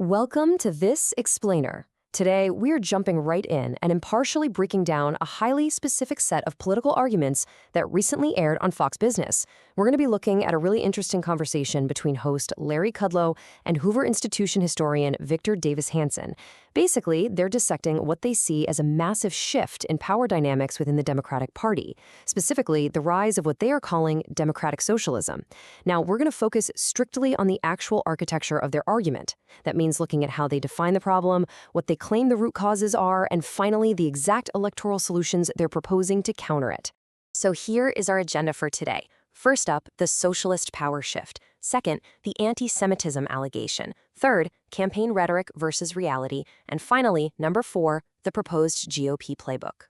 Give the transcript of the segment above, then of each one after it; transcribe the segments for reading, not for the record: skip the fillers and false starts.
Welcome to This Explainer. Today, we're jumping right in and impartially breaking down a highly specific set of political arguments that recently aired on Fox Business. We're going to be looking at a really interesting conversation between host Larry Kudlow and Hoover Institution historian Victor Davis Hanson. Basically, they're dissecting what they see as a massive shift in power dynamics within the Democratic Party, specifically the rise of what they are calling democratic socialism. Now, we're going to focus strictly on the actual architecture of their argument. That means looking at how they define the problem, what they claim the root causes are, and finally, the exact electoral solutions they're proposing to counter it. So here is our agenda for today. First up, the socialist power shift. Second, the anti-Semitism allegation. Third, campaign rhetoric versus reality. And finally, number 4, the proposed GOP playbook.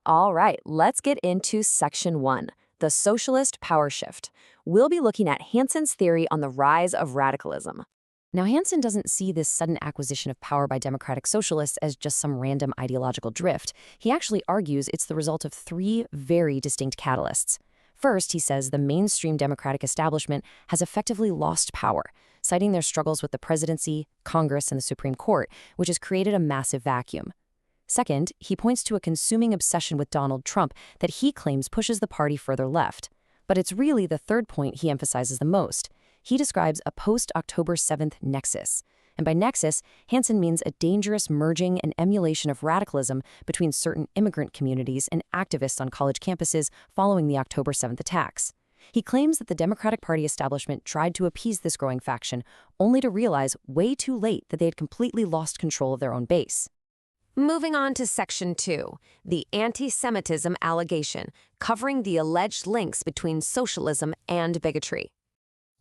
All right, let's get into Section 1, the socialist power shift. We'll be looking at Hanson's theory on the rise of radicalism. Now, Hanson doesn't see this sudden acquisition of power by democratic socialists as just some random ideological drift. He actually argues it's the result of 3 very distinct catalysts. First, he says the mainstream democratic establishment has effectively lost power, citing their struggles with the presidency, Congress, and the Supreme Court, which has created a massive vacuum. Second, he points to a consuming obsession with Donald Trump that he claims pushes the party further left. But it's really the third point he emphasizes the most. He describes a post-October 7th nexus. And by nexus, Hanson means a dangerous merging and emulation of radicalism between certain immigrant communities and activists on college campuses following the October 7th attacks. He claims that the Democratic Party establishment tried to appease this growing faction, only to realize way too late that they had completely lost control of their own base. Moving on to Section 2, the anti-Semitism allegation, covering the alleged links between socialism and bigotry.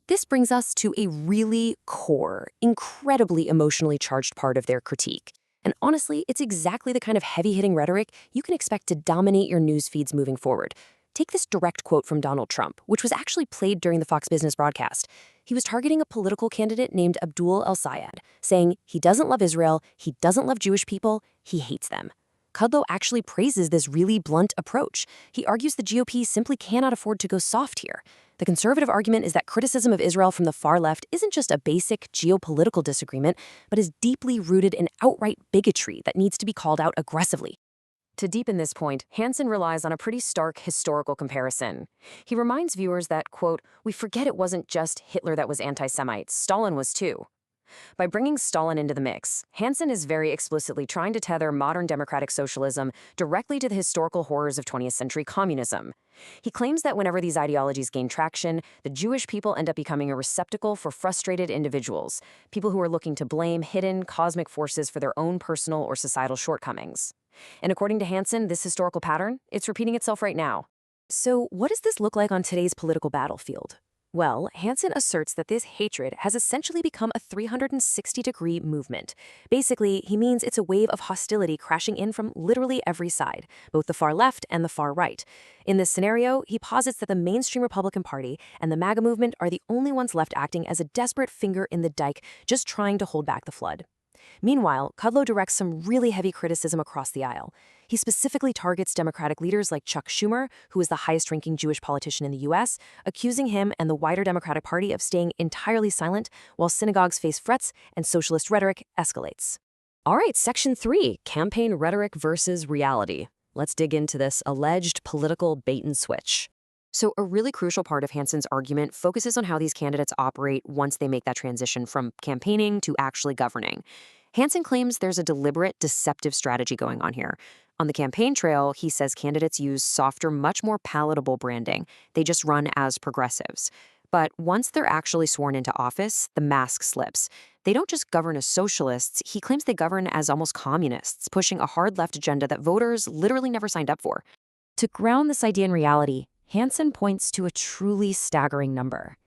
This brings us to a really core, incredibly emotionally charged part of their critique. And honestly, it's exactly the kind of heavy-hitting rhetoric you can expect to dominate your news feeds moving forward. Take this direct quote from Donald Trump, which was actually played during the Fox Business broadcast. He was targeting a political candidate named Abdul El-Sayed, saying he doesn't love Israel, he doesn't love Jewish people, he hates them. Kudlow actually praises this really blunt approach. He argues the GOP simply cannot afford to go soft here. The conservative argument is that criticism of Israel from the far left isn't just a basic geopolitical disagreement, but is deeply rooted in outright bigotry that needs to be called out aggressively. To deepen this point, Hanson relies on a pretty stark historical comparison. He reminds viewers that, quote, "We forget it wasn't just Hitler that was anti-Semite, Stalin was too." By bringing Stalin into the mix, Hanson is very explicitly trying to tether modern democratic socialism directly to the historical horrors of 20th century communism. He claims that whenever these ideologies gain traction, the Jewish people end up becoming a receptacle for frustrated individuals, people who are looking to blame hidden cosmic forces for their own personal or societal shortcomings. And according to Hanson, this historical pattern, it's repeating itself right now. So what does this look like on today's political battlefield? Well, Hanson asserts that this hatred has essentially become a 360-degree movement. Basically, he means it's a wave of hostility crashing in from literally every side, both the far left and the far right. In this scenario, he posits that the mainstream Republican Party and the MAGA movement are the only ones left acting as a desperate finger in the dike, just trying to hold back the flood. Meanwhile, Kudlow directs some really heavy criticism across the aisle. He specifically targets Democratic leaders like Chuck Schumer, who is the highest-ranking Jewish politician in the U.S., accusing him and the wider Democratic Party of staying entirely silent while synagogues face threats and socialist rhetoric escalates. All right, Section 3, campaign rhetoric versus reality. Let's dig into this alleged political bait-and-switch. So a really crucial part of Hanson's argument focuses on how these candidates operate once they make that transition from campaigning to actually governing. Hanson claims there's a deliberate, deceptive strategy going on here. On the campaign trail, he says candidates use softer, much more palatable branding. They just run as progressives. But once they're actually sworn into office, the mask slips. They don't just govern as socialists, he claims they govern as almost communists, pushing a hard left agenda that voters literally never signed up for. To ground this idea in reality, Hanson points to a truly staggering number: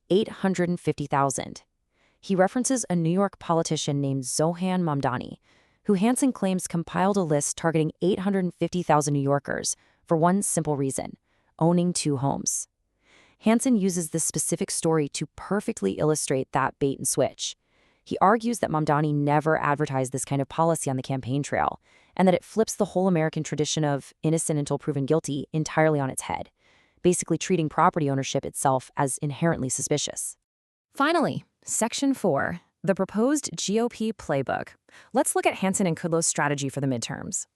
850,000. He references a New York politician named Zohan Mamdani, who Hanson claims compiled a list targeting 850,000 New Yorkers for one simple reason: owning 2 homes. Hanson uses this specific story to perfectly illustrate that bait and switch. He argues that Mamdani never advertised this kind of policy on the campaign trail, and that it flips the whole American tradition of innocent until proven guilty entirely on its head, basically treating property ownership itself as inherently suspicious. Finally, Section 4, The proposed GOP playbook. Let's look at Hansen and Kudlow's strategy for the midterms.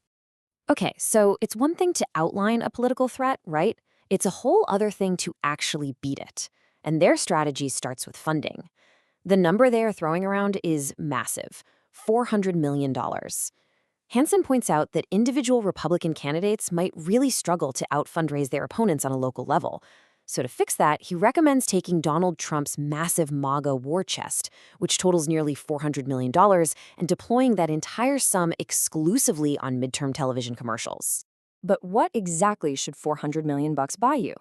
Okay, so it's one thing to outline a political threat, right? It's a whole other thing to actually beat it. And their strategy starts with funding. The number they are throwing around is massive, $400 million. Hansen points out that individual Republican candidates might really struggle to out-fundraise their opponents on a local level. So to fix that, he recommends taking Donald Trump's massive MAGA war chest, which totals nearly $400 million, and deploying that entire sum exclusively on midterm television commercials. But what exactly should $400 million buy you?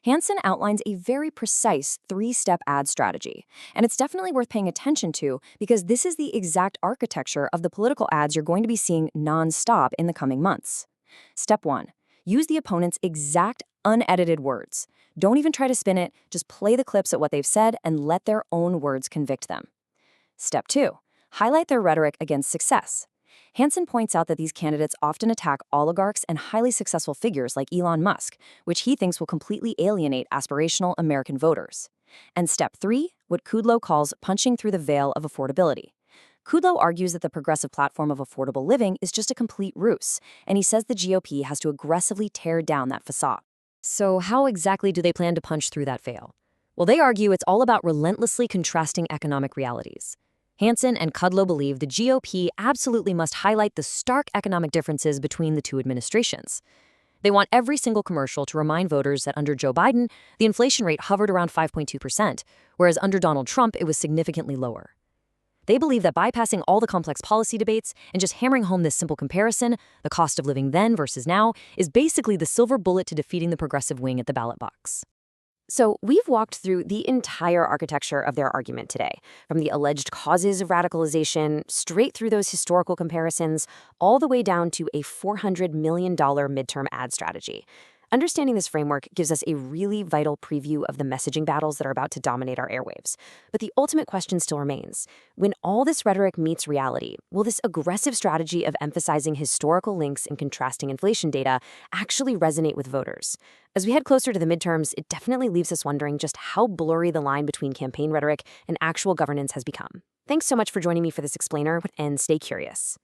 Hansen outlines a very precise three-step ad strategy, and it's definitely worth paying attention to because this is the exact architecture of the political ads you're going to be seeing non-stop in the coming months. Step 1. Use the opponent's exact unedited words. Don't even try to spin it, just play the clips at what they've said and let their own words convict them. Step 2. Highlight their rhetoric against success. Hansen points out that these candidates often attack oligarchs and highly successful figures like Elon Musk, which he thinks will completely alienate aspirational American voters. And step 3, what Kudlow calls punching through the veil of affordability. Kudlow argues that the progressive platform of affordable living is just a complete ruse, and he says the GOP has to aggressively tear down that facade. So how exactly do they plan to punch through that veil? Well, they argue it's all about relentlessly contrasting economic realities. Hansen and Kudlow believe the GOP absolutely must highlight the stark economic differences between the two administrations. They want every single commercial to remind voters that under Joe Biden, the inflation rate hovered around 5.2%, whereas under Donald Trump, it was significantly lower. They believe that bypassing all the complex policy debates and just hammering home this simple comparison, the cost of living then versus now, is basically the silver bullet to defeating the progressive wing at the ballot box. So we've walked through the entire architecture of their argument today, from the alleged causes of radicalization, straight through those historical comparisons, all the way down to a $400 million midterm ad strategy. Understanding this framework gives us a really vital preview of the messaging battles that are about to dominate our airwaves. But the ultimate question still remains. When all this rhetoric meets reality, will this aggressive strategy of emphasizing historical links and contrasting inflation data actually resonate with voters? As we head closer to the midterms, it definitely leaves us wondering just how blurry the line between campaign rhetoric and actual governance has become. Thanks so much for joining me for this explainer, and stay curious.